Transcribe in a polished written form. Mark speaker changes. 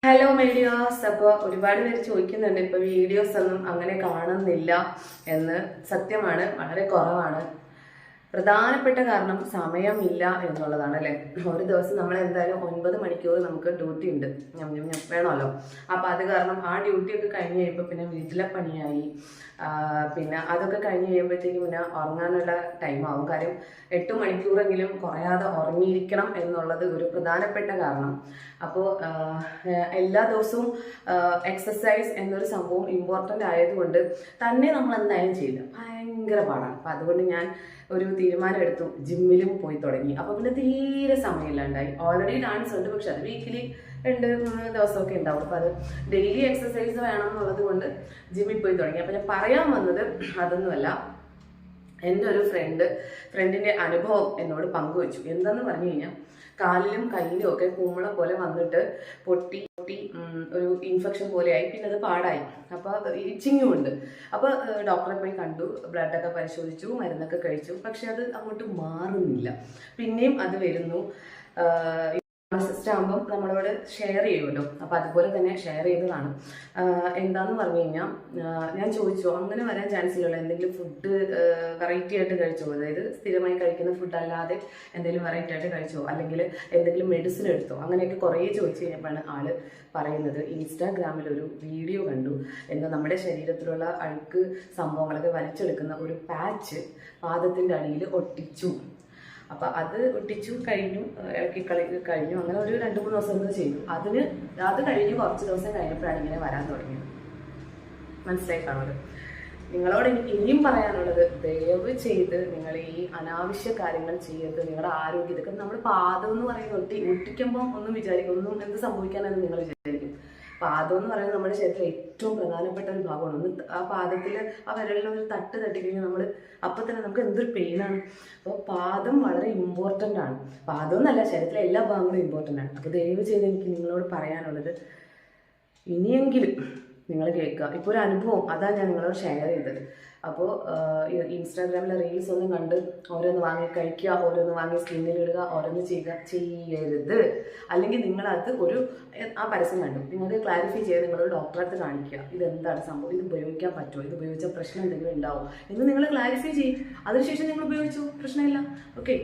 Speaker 1: Hello medias. അപ്പോൾ ഒരുപാട് പേര് ചോദിക്കുന്നുണ്ട് ഇപ്പോൾ വീഡിയോസ് ഒന്നും അങ്ങനെ കാണുന്നില്ല എന്ന്. സത്യമാണ്, വളരെ കുറവാണ്. പ്രധാനപ്പെട്ട കാരണം സമയമില്ല എന്നുള്ളതാണ് അല്ലേ. ഒരു ദിവസം നമ്മൾ എന്തായാലും 9 മണിക്കൂർ നമുക്ക് ഡ്യൂട്ടി ഉണ്ട്, വേണമല്ലോ. അപ്പം അത് കാരണം ആ ഡ്യൂട്ടിയൊക്കെ കഴിഞ്ഞ് കഴിയുമ്പോൾ പിന്നെ വീട്ടിലെ പണിയായി, പിന്നെ അതൊക്കെ കഴിഞ്ഞ് കഴിയുമ്പോഴത്തേക്കും പിന്നെ ഉറങ്ങാനുള്ള ടൈമാവും. കാര്യം 8 മണിക്കൂറെങ്കിലും കുറയാതെ ഉറങ്ങിയിരിക്കണം എന്നുള്ളത് ഒരു പ്രധാനപ്പെട്ട കാരണം. അപ്പോൾ എല്ലാ ദിവസവും എക്സസൈസ് എന്നൊരു സംഭവം ഇമ്പോർട്ടൻ്റ് ആയതുകൊണ്ട് തന്നെ നമ്മൾ എന്തായാലും ചെയ്യില്ല, ഭയങ്കര പാടാണ്. അപ്പം അതുകൊണ്ട് ഞാൻ ഒരു തീരുമാനം എടുത്തു, ജിമ്മിലും പോയി തുടങ്ങി. അപ്പോൾ പിന്നെ തീരെ സമയമില്ലാണ്ടായി. ഓൾറെഡി ഡാൻസ് ഉണ്ട്, പക്ഷെ അത് വീക്കിലി 2-3 ദിവസമൊക്കെ ഉണ്ടാവും. അപ്പോൾ അത് ഡെയിലി എക്സസൈസ് വേണം എന്നുള്ളത് കൊണ്ട് ജിമ്മിൽ പോയി തുടങ്ങി. അപ്പോൾ ഞാൻ പറയാൻ വന്നത് അതൊന്നുമല്ല, എൻ്റെ ഒരു ഫ്രണ്ടിൻ്റെ അനുഭവം എന്നോട് പങ്കുവച്ചു. എന്താന്ന് പറഞ്ഞു കഴിഞ്ഞാൽ, കാലിലും കയ്യിലും ഒക്കെ കുമ്പള പോലെ വന്നിട്ട് പൊട്ടി ഒരു ഇൻഫെക്ഷൻ പോലെയായി, പിന്നെ അത് പാടായി. അപ്പോൾ ഇച്ചിങ്ങും ഉണ്ട്. അപ്പോൾ ഡോക്ടറെ പോയി കണ്ടു, ബ്ലഡൊക്കെ പരിശോധിച്ചു, മരുന്നൊക്കെ കഴിച്ചു. പക്ഷെ അത് അങ്ങോട്ട് മാറുന്നില്ല, പിന്നെയും അത് വരുന്നു. ഫാർമസിസ്റ്റ് ആകുമ്പം നമ്മളോട് ഷെയർ ചെയ്യുമല്ലോ, അപ്പോൾ അതുപോലെ തന്നെ ഷെയർ ചെയ്തതാണ്. എന്താണെന്ന് പറഞ്ഞു കഴിഞ്ഞാൽ, ഞാൻ ചോദിച്ചു അങ്ങനെ വരാൻ ചാൻസ് ഇല്ലല്ലോ, എന്തെങ്കിലും ഫുഡ് വെറൈറ്റി ആയിട്ട് കഴിച്ചോ, അതായത് സ്ഥിരമായി കഴിക്കുന്ന ഫുഡ് അല്ലാതെ എന്തെങ്കിലും വെറൈറ്റി ആയിട്ട് കഴിച്ചോ, അല്ലെങ്കിൽ എന്തെങ്കിലും മെഡിസിൻ എടുത്തോ, അങ്ങനെയൊക്കെ കുറേ ചോദിച്ചു കഴിഞ്ഞപ്പോഴാണ് ആള് പറയുന്നത്, ഇൻസ്റ്റാഗ്രാമിൽ ഒരു വീഡിയോ കണ്ടു, എന്താ നമ്മുടെ ശരീരത്തിലുള്ള അഴുക്ക് സംഭവങ്ങളൊക്കെ വലിച്ചെടുക്കുന്ന ഒരു പാച്ച് പാദത്തിൻ്റെ അടിയിൽ ഒട്ടിച്ചു. അപ്പം അത് ഒട്ടിച്ചു കഴിഞ്ഞു, ഇളക്കി കഴിഞ്ഞു. അങ്ങനെ ഒരു 2-3 ദിവസം ചെയ്തു. അത് കഴിഞ്ഞ് കുറച്ച് ദിവസം കഴിഞ്ഞപ്പോഴാണ് ഇങ്ങനെ വരാൻ തുടങ്ങിയത്. മനസ്സിലായി കാണുമല്ലോ. നിങ്ങളോട് എനിക്ക് ഇനിയും പറയാനുള്ളത്, ദയവ് ചെയ്ത് നിങ്ങൾ ഈ അനാവശ്യ കാര്യങ്ങൾ ചെയ്യരുത്. നിങ്ങളുടെ ആരോഗ്യം, ഇതൊക്കെ നമ്മൾ പാദം എന്ന് പറയുന്നത് ഒട്ടിക്കുമ്പോൾ ഒന്നും വിചാരിക്കും, ഒന്നും എന്ത് സംഭവിക്കാനെന്ന് നിങ്ങൾ വിചാരിക്കും. പാദം എന്ന് പറയുന്നത് നമ്മുടെ ശരീരത്തിൽ ഏറ്റവും പ്രധാനപ്പെട്ട ഒരു ഭാഗമാണ്. ഒന്ന് ആ പാദത്തിൽ ആ വിരലിൽ ഒരു തട്ട് തട്ടിക്കഴിഞ്ഞാൽ നമ്മൾ അപ്പം തന്നെ നമുക്ക് എന്തൊരു പെയിനാണ്. അപ്പോൾ പാദം വളരെ ഇമ്പോർട്ടൻ്റ് ആണ്. പാദം എന്നല്ല, ശരീരത്തിലെ എല്ലാ ഭാഗങ്ങളും ഇമ്പോർട്ടൻ്റ് ആണ്. അപ്പോൾ ദയവ് ചെയ്ത് എനിക്ക് നിങ്ങളോട് പറയാനുള്ളത്, ഇനിയെങ്കിലും നിങ്ങൾ കേൾക്കുക. ഇപ്പോൾ ഒരു അനുഭവം അതാണ് ഞാൻ നിങ്ങളോട് ഷെയർ ചെയ്തത്. അപ്പോൾ ഇൻസ്റ്റാഗ്രാമിലെ റീൽസ് ഒന്നും കണ്ട് ഓരോന്ന് വാങ്ങി കഴിക്കുക, ഓരോന്ന് വാങ്ങി സ്കിന്നിലിടുക, ഓരോന്ന് ചെയ്യരുത്. അല്ലെങ്കിൽ നിങ്ങളത് ആ പരസ്യം കണ്ടു, നിങ്ങൾക്ക് ക്ലാരിഫൈ ചെയ്ത് നിങ്ങളൊരു ഡോക്ടറെ അടുത്ത് കാണിക്കുക. ഇതെന്താണ് സംഭവം, ഇത് ഉപയോഗിക്കാൻ പറ്റുമോ, ഇത് ഉപയോഗിച്ചാൽ പ്രശ്നം എന്തെങ്കിലും ഉണ്ടാവും എന്ന് നിങ്ങൾ ക്ലാരിഫൈ ചെയ്യും. അതിനുശേഷം നിങ്ങൾ ഉപയോഗിച്ചു, പ്രശ്നമില്ല. ഓക്കെ.